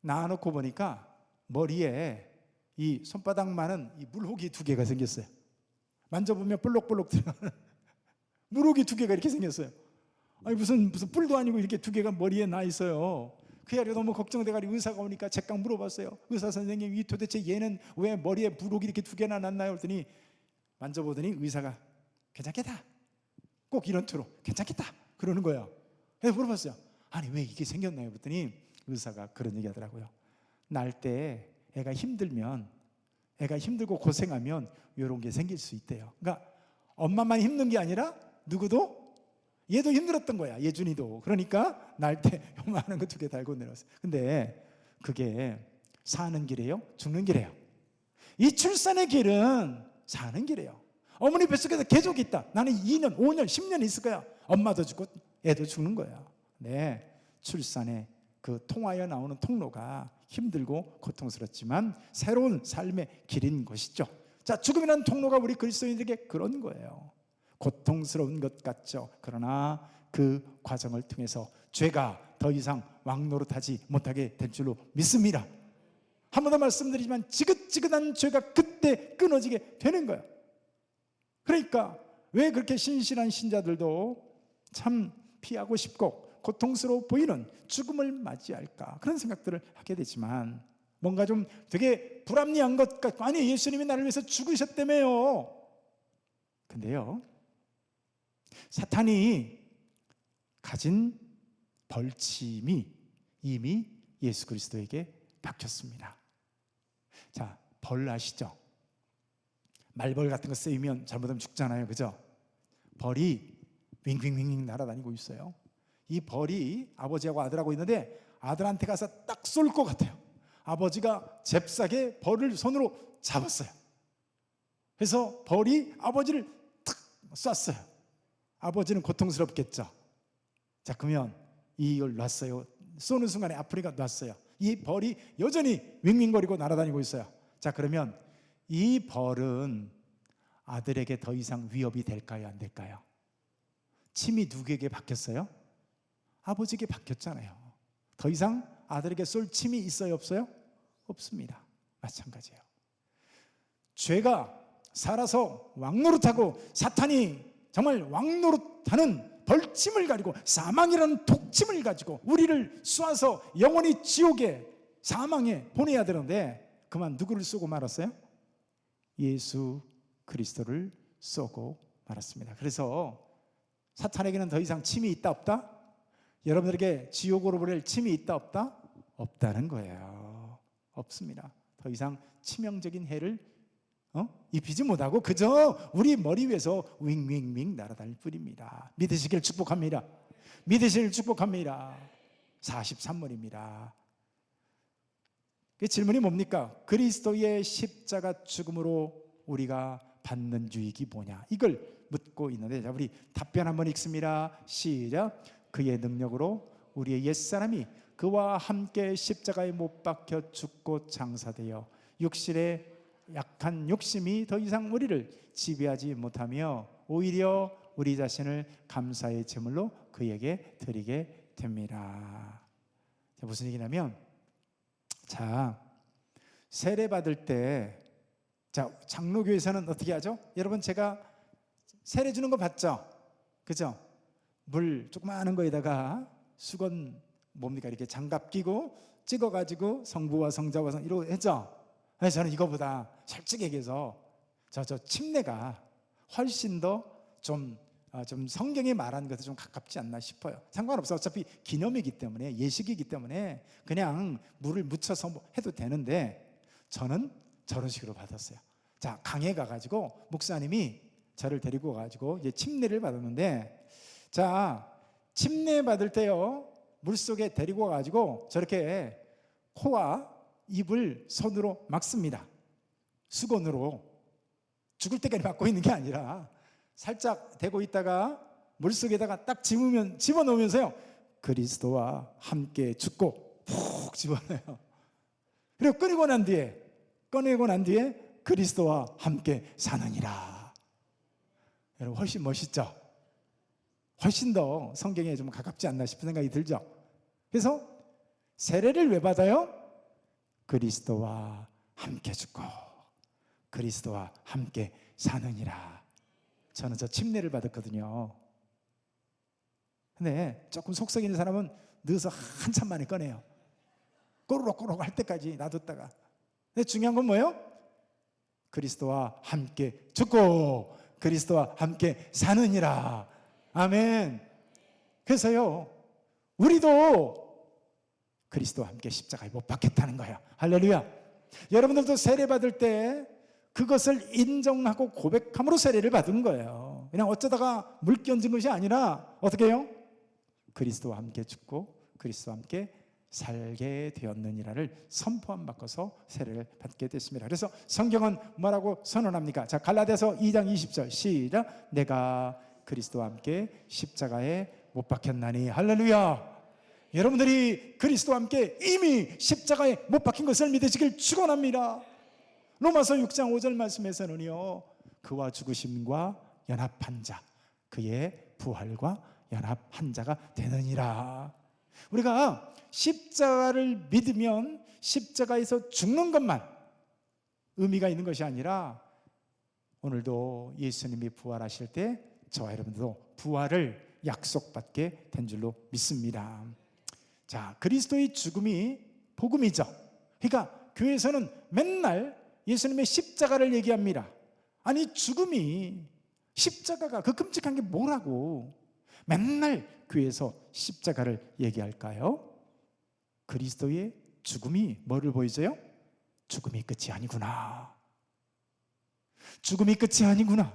낳아놓고 보니까 머리에 이 손바닥만한 이 물혹이 2개가 생겼어요. 만져보면 볼록볼록 들어가는 물혹이 2개가 이렇게 생겼어요. 아니 무슨 뿔도 아니고 이렇게 2개가 머리에 나 있어요. 그 아이가 너무 걱정돼가지고 의사가 오니까 제가 물어봤어요. 의사 선생님, 이 도대체 얘는 왜 머리에 물혹이 이렇게 2개나 났나요? 그랬더니 만져보더니 의사가 괜찮겠다, 꼭 이런 투로 괜찮겠다 그러는 거예요. 그래서 물어봤어요. 아니 왜 이게 생겼나요? 그랬더니 의사가 그런 얘기 하더라고요. 날 때 애가 힘들면, 애가 힘들고 고생하면 이런 게 생길 수 있대요. 그러니까 엄마만 힘든 게 아니라 누구도, 얘도 힘들었던 거야, 예준이도. 그러니까 날 때 요만한 거 2개 달고 내려왔어요. 근데 그게 사는 길이에요? 죽는 길이에요? 이 출산의 길은 사는 길이에요. 어머니 뱃속에서 계속 있다. 나는 2년, 5년, 10년 있을 거야. 엄마도 죽고 애도 죽는 거야. 네, 출산의 그 통하여 나오는 통로가 힘들고 고통스럽지만 새로운 삶의 길인 것이죠. 자, 죽음이라는 통로가 우리 그리스도인들에게 그런 거예요. 고통스러운 것 같죠. 그러나 그 과정을 통해서 죄가 더 이상 왕노릇하지 못하게 될 줄로 믿습니다. 한 번 더 말씀드리지만 지긋지긋한 죄가 그때 끊어지게 되는 거예요. 그러니까 왜 그렇게 신실한 신자들도 참 피하고 싶고 고통스러워 보이는 죽음을 맞이할까, 그런 생각들을 하게 되지만 뭔가 좀 되게 불합리한 것 같고, 아니 예수님이 나를 위해서 죽으셨다며요. 근데요, 사탄이 가진 벌침이 이미 예수 그리스도에게 박혔습니다. 자, 벌 아시죠? 말벌 같은 거 쓰이면 잘못하면 죽잖아요, 그죠? 벌이 윙윙윙 날아다니고 있어요. 이 벌이 아버지하고 아들하고 있는데 아들한테 가서 딱 쏠 것 같아요. 아버지가 잽싸게 벌을 손으로 잡았어요. 그래서 벌이 아버지를 탁 쐈어요. 아버지는 고통스럽겠죠. 자, 그러면 이걸 놨어요. 쏘는 순간에 아프리가 놨어요. 이 벌이 여전히 윙윙거리고 날아다니고 있어요. 자, 그러면 이 벌은 아들에게 더 이상 위협이 될까요, 안 될까요? 침이 누구에게 박혔어요? 아버지에게 박혔잖아요. 더 이상 아들에게 쏠 침이 있어요, 없어요? 없습니다. 마찬가지예요. 죄가 살아서 왕노릇하고 사탄이 정말 왕노릇하는 벌침을 가지고 사망이라는 독침을 가지고 우리를 쏘아서 영원히 지옥에 사망에 보내야 되는데 그만 누구를 쏘고 말았어요? 예수 그리스도를 쏘고 말았습니다. 그래서 사탄에게는 더 이상 침이 있다 없다? 여러분들에게 지옥으로 보낼 침이 있다 없다? 없다는 거예요. 없습니다. 더 이상 치명적인 해를 입히지 못하고 그저 우리 머리 위에서 윙윙윙 날아다닐 뿐입니다. 믿으시길 축복합니다. 믿으시길 축복합니다. 43번입니다. 그 질문이 뭡니까? 그리스도의 십자가 죽음으로 우리가 받는 유익이 뭐냐? 이걸 묻고 있는데, 자, 우리 답변 한번 읽습니다. 시작. 그의 능력으로 우리의 옛사람이 그와 함께 십자가에 못 박혀 죽고 장사되어 육신의 약한 욕심이 더 이상 우리를 지배하지 못하며 오히려 우리 자신을 감사의 제물로 그에게 드리게 됩니다. 자, 무슨 얘기냐면, 자, 세례 받을 때, 자, 장로교에서는 어떻게 하죠? 여러분, 제가 세례 주는 거 봤죠? 그죠? 물 조그마한 거에다가 수건 뭡니까? 이렇게 장갑 끼고 찍어가지고 성부와 성자와 이러고 했죠? 그래서 저는 이거보다 솔직히 얘기해서 저 침례가 훨씬 더 좀 성경이 말하는 것에 좀 가깝지 않나 싶어요. 상관없어. 어차피 기념이기 때문에, 예식이기 때문에 그냥 물을 묻혀서 해도 되는데 저는 저런 식으로 받았어요. 자, 강에 가가지고 목사님이 저를 데리고 가지고 이제 침례를 받았는데, 자, 침례 받을 때요, 물속에 데리고 가지고 저렇게 코와 입을 손으로 막습니다. 수건으로. 죽을 때까지 막고 있는 게 아니라 살짝 대고 있다가 물속에다가 딱 집어넣으면서요, 그리스도와 함께 죽고 푹 집어넣어요. 그리고 꺼내고 난 뒤에 그리스도와 함께 사느니라. 여러분, 훨씬 멋있죠? 훨씬 더 성경에 좀 가깝지 않나 싶은 생각이 들죠? 그래서 세례를 왜 받아요? 그리스도와 함께 죽고 그리스도와 함께 사느니라. 저는 저 침례를 받았거든요. 근데 조금 속썩 있는 사람은 넣어서 한참 만에 꺼내요. 꼬르륵 할 때까지 놔뒀다가. 근데 중요한 건 뭐예요? 그리스도와 함께 죽고 그리스도와 함께 사느니라. 아멘. 그래서요, 우리도 그리스도와 함께 십자가에 못 박혔다는 거예요. 할렐루야. 여러분들도 세례 받을 때 그것을 인정하고 고백함으로 세례를 받은 거예요. 그냥 어쩌다가 물 끼얹은 것이 아니라 어떻게 해요? 그리스도와 함께 죽고 그리스도와 함께 살게 되었느니라를 선포함 바꿔서 세례를 받게 됐습니다. 그래서 성경은 뭐라고 선언합니까? 자, 갈라디아서 2장 20절 시작. 내가 그리스도와 함께 십자가에 못 박혔나니. 할렐루야. 여러분들이 그리스도와 함께 이미 십자가에 못 박힌 것을 믿으시길 축원합니다. 로마서 6장 5절 말씀에서는요, 그와 죽으심과 연합한 자, 그의 부활과 연합한 자가 되느니라. 우리가 십자가를 믿으면 십자가에서 죽는 것만 의미가 있는 것이 아니라 오늘도 예수님이 부활하실 때 저와 여러분들도 부활을 약속받게 된 줄로 믿습니다. 자, 그리스도의 죽음이 복음이죠. 그러니까 교회에서는 맨날 예수님의 십자가를 얘기합니다. 아니, 죽음이, 십자가가 그 끔찍한 게 뭐라고 맨날 교회에서 십자가를 얘기할까요? 그리스도의 죽음이 뭐를 보여줘요? 죽음이 끝이 아니구나. 죽음이 끝이 아니구나.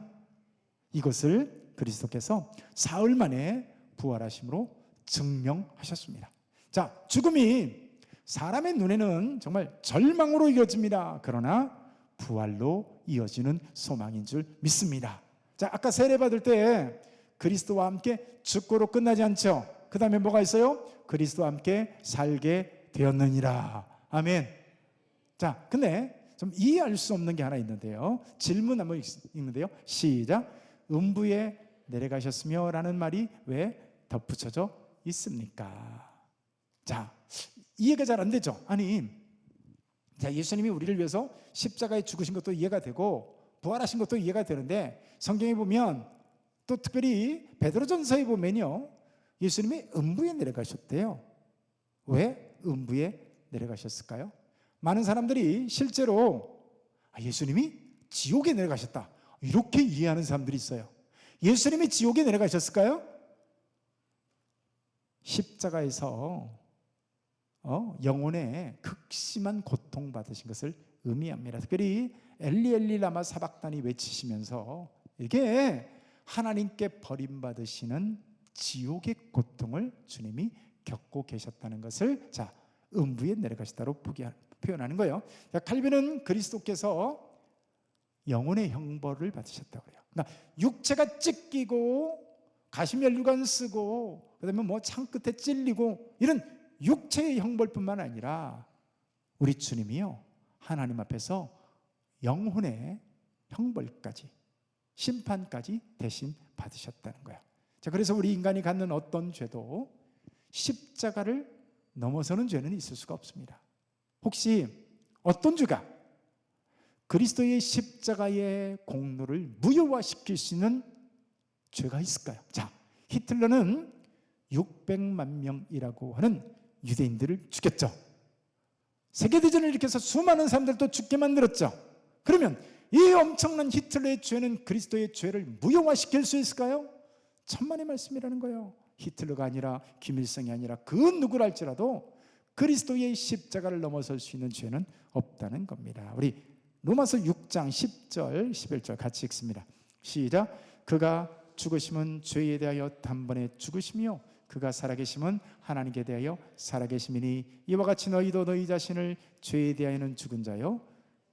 이것을 그리스도께서 사흘 만에 부활하심으로 증명하셨습니다. 자, 죽음이 사람의 눈에는 정말 절망으로 이어집니다. 그러나 부활로 이어지는 소망인 줄 믿습니다. 자, 아까 세례 받을 때 그리스도와 함께 죽고로 끝나지 않죠. 그 다음에 뭐가 있어요? 그리스도와 함께 살게 되었느니라. 아멘. 자, 근데 좀 이해할 수 없는 게 하나 있는데요. 질문 한번 읽는데요. 시작. 음부에 내려가셨으며 라는 말이 왜 덧붙여져 있습니까? 자, 이해가 잘 안 되죠. 아니, 자, 예수님이 우리를 위해서 십자가에 죽으신 것도 이해가 되고 부활하신 것도 이해가 되는데, 성경에 보면 또 특별히 베드로전서에 보면요, 예수님이 음부에 내려가셨대요. 왜 음부에 내려가셨을까요? 많은 사람들이 실제로 예수님이 지옥에 내려가셨다, 이렇게 이해하는 사람들이 있어요. 예수님이 지옥에 내려가셨을까요? 십자가에서 영혼에 극심한 고통받으신 것을 의미합니다. 특별히 엘리 엘리 라마 사박단이 외치시면서 이게 하나님께 버림받으시는 지옥의 고통을 주님이 겪고 계셨다는 것을 음부에 내려가시다로 표현하는 거예요. 칼빈은 그리스도께서 영혼의 형벌을 받으셨다고 해요. 그러니까 육체가 찢기고 가시면류관 쓰고 그다음에 창 끝에 찔리고 이런 육체의 형벌뿐만 아니라 우리 주님이요, 하나님 앞에서 영혼의 형벌까지, 심판까지 대신 받으셨다는 거예요. 그래서 우리 인간이 갖는 어떤 죄도 십자가를 넘어서는 죄는 있을 수가 없습니다. 혹시 어떤 죄가 그리스도의 십자가의 공로를 무효화시킬 수 있는 죄가 있을까요? 히틀러는 600만 명이라고 하는 유대인들을 죽였죠. 세계대전을 일으켜서 수많은 사람들도 죽게 만들었죠. 그러면 이 엄청난 히틀러의 죄는 그리스도의 죄를 무효화시킬 수 있을까요? 천만의 말씀이라는 거예요. 히틀러가 아니라 김일성이 아니라 그 누구라 할지라도 그리스도의 십자가를 넘어설 수 있는 죄는 없다는 겁니다. 우리 로마서 6장 10절 11절 같이 읽습니다. 시작. 그가 죽으심은 죄에 대하여 단번에 죽으시며 그가 살아계심은 하나님께 대하여 살아계심이니 이와 같이 너희도 너희 자신을 죄에 대하여는 죽은 자요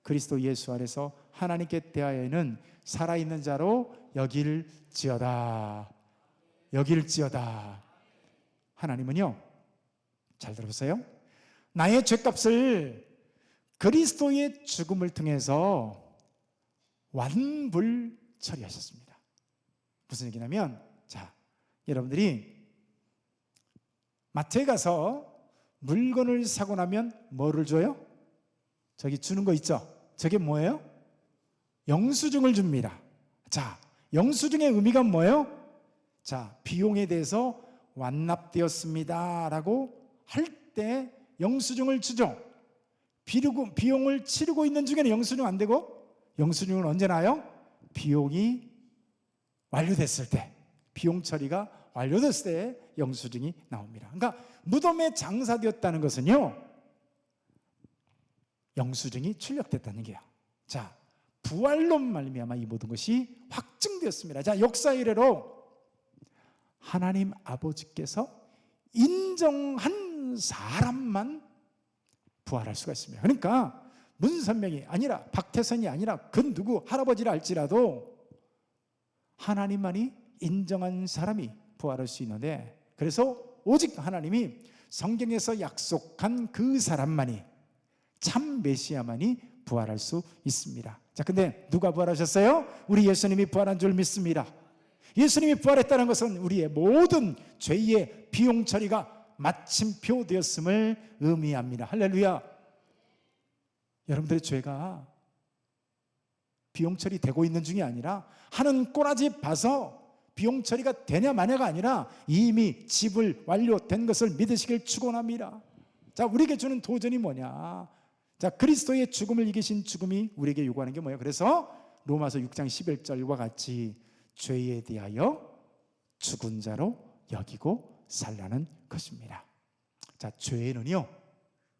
그리스도 예수 안에서 하나님께 대하여는 살아있는 자로 여길지어다. 하나님은요, 잘 들어보세요, 나의 죄값을 그리스도의 죽음을 통해서 완불 처리하셨습니다. 무슨 얘기냐면, 여러분들이 마트에 가서 물건을 사고 나면 뭐를 줘요? 저기 주는 거 있죠? 저게 뭐예요? 영수증을 줍니다. 영수증의 의미가 뭐예요? 비용에 대해서 완납되었습니다 라고 할 때 영수증을 주죠. 비용을 치르고 있는 중에는 영수증 안 되고, 영수증은 언제 나요? 비용이 완료됐을 때, 비용 처리가 완료됐을 때 영수증이 나옵니다. 그러니까 무덤에 장사되었다는 것은요, 영수증이 출력됐다는 얘기예요. 부활로 말미암아 이 모든 것이 확증되었습니다. 역사 이래로 하나님 아버지께서 인정한 사람만 부활할 수가 있습니다. 그러니까 문선명이 아니라 박태선이 아니라 그 누구 할아버지라 할지라도 하나님만이 인정한 사람이 부활할 수 있는데, 그래서 오직 하나님이 성경에서 약속한 그 사람만이, 참 메시아만이 부활할 수 있습니다. 근데 누가 부활하셨어요? 우리 예수님이 부활한 줄 믿습니다. 예수님이 부활했다는 것은 우리의 모든 죄의 비용 처리가 마침표 되었음을 의미합니다. 할렐루야. 여러분들의 죄가 비용 처리되고 있는 중이 아니라 하는 꼬라지 봐서 비용 처리가 되냐 마냐가 아니라 이미 지불 완료된 것을 믿으시길 축원합니다. 우리에게 주는 도전이 뭐냐? 그리스도의 죽음을 이기신 죽음이 우리에게 요구하는 게 뭐예요? 그래서 로마서 6장 11절과 같이 죄에 대하여 죽은 자로 여기고 살라는 것입니다. 죄는요,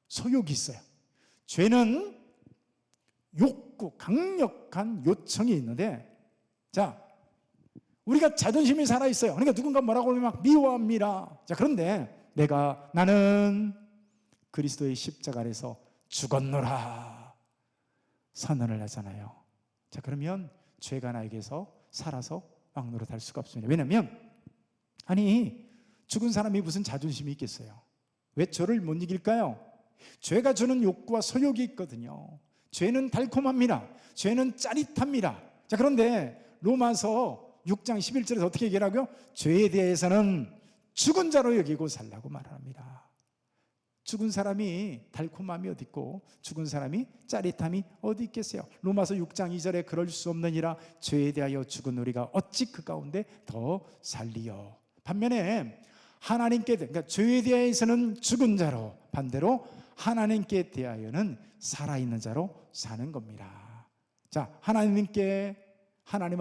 소욕이 있어요. 죄는 욕구, 강력한 요청이 있는데, 우리가 자존심이 살아있어요. 그러니까 누군가 뭐라고 하면 막 미워합니다. 그런데 나는 그리스도의 십자가 아래서 죽었노라 선언을 하잖아요. 그러면 죄가 나에게서 살아서 왕노릇할 수가 없습니다. 왜냐하면 죽은 사람이 무슨 자존심이 있겠어요? 왜 죄를 못 이길까요? 죄가 주는 욕구와 소욕이 있거든요. 죄는 달콤합니다. 죄는 짜릿합니다. 그런데 로마서 6장 11절에서 어떻게 얘기하고요? 죄에 대해서는 죽은 자로 여기고 살라고 말합니다. 죽은 사람이 달콤함이 어디 있고 죽은 사람이 짜릿함이 어디 있겠어요? 로마서 6장 2절에 그럴 수 없느니라 죄에 대하여 죽은 우리가 어찌 그 가운데 더 살리요. 반면에 하나님께 그러니까 죄에 대해서는 죽은 자로, 반대로 하나님께 대하여는 살아있는 자로 사는 겁니다. 자, 하나님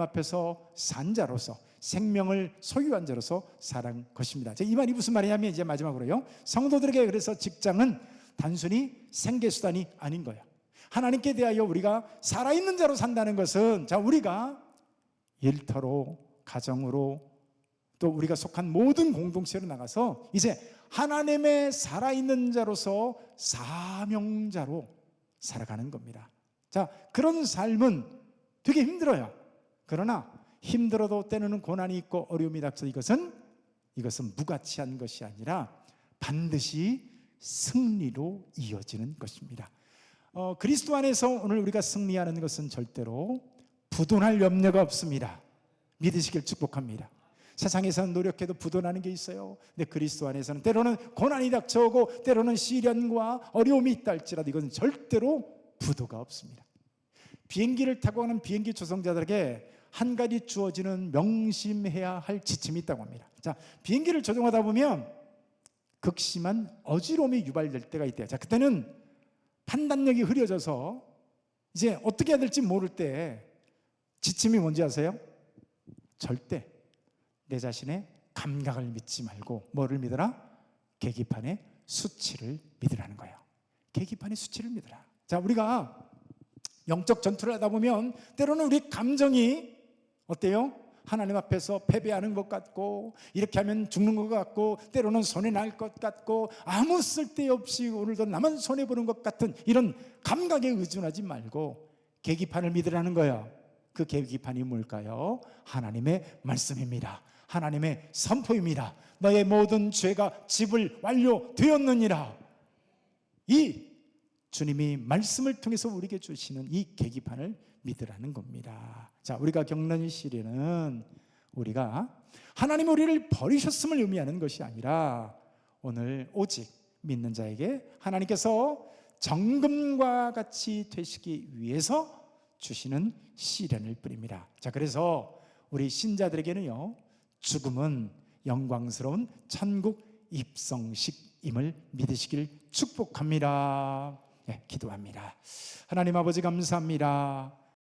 앞에서 산 자로서 생명을 소유한 자로서 살아간 것입니다. 이 말이 무슨 말이냐면 이제 마지막으로요, 성도들에게 그래서 직장은 단순히 생계수단이 아닌 거예요. 하나님께 대하여 우리가 살아있는 자로 산다는 것은, 자, 우리가 일터로, 가정으로, 또 우리가 속한 모든 공동체로 나가서 이제 하나님의 살아있는 자로서 사명자로 살아가는 겁니다. 자, 그런 삶은 되게 힘들어요. 그러나 힘들어도 때로는 고난이 있고 어려움이 닥쳐 이것은 무가치한 것이 아니라 반드시 승리로 이어지는 것입니다. 그리스도 안에서 오늘 우리가 승리하는 것은 절대로 부도날 염려가 없습니다. 믿으시길 축복합니다. 세상에서는 노력해도 부도나는 게 있어요. 근데 그리스도 안에서는 때로는 고난이 닥쳐오고 때로는 시련과 어려움이 있다 할지라도 이것은 절대로 부도가 없습니다. 비행기를 타고 가는 비행기 조종자들에게 한 가지 주어지는 명심해야 할 지침이 있다고 합니다. 자, 비행기를 조종하다 보면 극심한 어지러움이 유발될 때가 있대요. 자, 그때는 판단력이 흐려져서 이제 어떻게 해야 될지 모를 때 지침이 뭔지 아세요? 절대 내 자신의 감각을 믿지 말고 뭐를 믿어라? 계기판의 수치를 믿으라는 거예요. 계기판의 수치를 믿으라. 자, 우리가 영적 전투를 하다 보면 때로는 우리 감정이 어때요? 하나님 앞에서 패배하는 것 같고 이렇게 하면 죽는 것 같고 때로는 손해날 것 같고 아무 쓸데없이 오늘도 나만 손해보는 것 같은 이런 감각에 의존하지 말고 계기판을 믿으라는 거예요. 그 계기판이 뭘까요? 하나님의 말씀입니다. 하나님의 선포입니다. 너의 모든 죄가 집을 완료되었느니라. 이 주님이 말씀을 통해서 우리에게 주시는 이 계기판을 믿으라는 겁니다. 자, 우리가 겪는 시련은 우리가 하나님 우리를 버리셨음을 의미하는 것이 아니라 오늘 오직 믿는 자에게 하나님께서 정금과 같이 되시기 위해서 주시는 시련일 뿐입니다. 자, 그래서 우리 신자들에게는요, 죽음은 영광스러운 천국 입성식임을 믿으시길 축복합니다. 네, 기도합니다. 하나님 아버지 감사합니다.